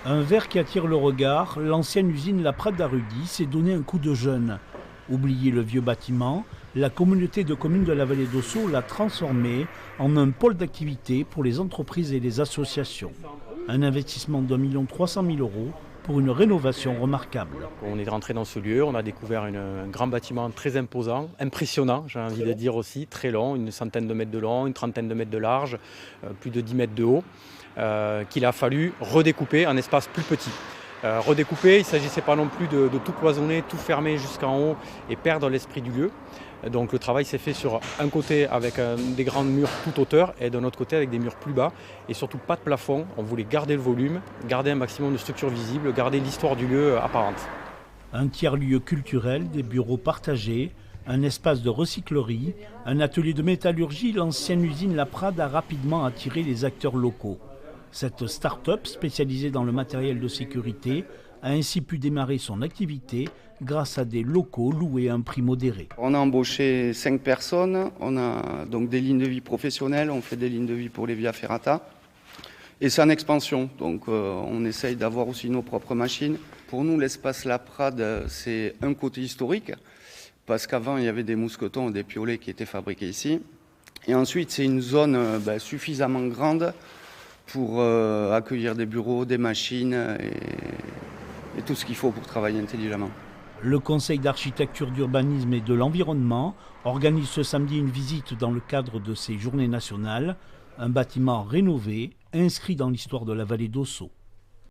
Un verre qui attire le regard, l'ancienne usine La Prade d'Arudi s'est donné un coup de jeune. Oublié le vieux bâtiment, la communauté de communes de la vallée d'Ossau l'a transformé en un pôle d'activité pour les entreprises et les associations. Un investissement d'1,3 million pour une rénovation remarquable. On est rentré dans ce lieu, on a découvert un grand bâtiment très imposant, impressionnant, j'ai envie de dire aussi, très long, une centaine de mètres de long, une trentaine de mètres de large, plus de 10 mètres de haut, qu'il a fallu redécouper en espaces plus petits. Redécouper, il ne s'agissait pas non plus de tout cloisonner, tout fermer jusqu'en haut et perdre l'esprit du lieu. Donc le travail s'est fait sur un côté avec des grands murs toute hauteur et d'un autre côté avec des murs plus bas et surtout pas de plafond. On voulait garder le volume, garder un maximum de structure visible, garder l'histoire du lieu apparente. Un tiers-lieu culturel, des bureaux partagés, un espace de recyclerie, un atelier de métallurgie, l'ancienne usine La Prade a rapidement attiré les acteurs locaux. Cette start-up spécialisée dans le matériel de sécurité a ainsi pu démarrer son activité grâce à des locaux loués à un prix modéré. On a embauché 5 personnes, on a donc des lignes de vie professionnelles, on fait des lignes de vie pour les Via Ferrata. Et c'est en expansion, donc on essaye d'avoir aussi nos propres machines. Pour nous, l'espace La Prade, c'est un côté historique, parce qu'avant, il y avait des mousquetons et des piolets qui étaient fabriqués ici. Et ensuite, c'est une zone suffisamment grande pour accueillir des bureaux, des machines et tout ce qu'il faut pour travailler intelligemment. Le Conseil d'architecture, d'urbanisme et de l'environnement organise ce samedi une visite dans le cadre de ces journées nationales, un bâtiment rénové, inscrit dans l'histoire de la vallée d'Ossau.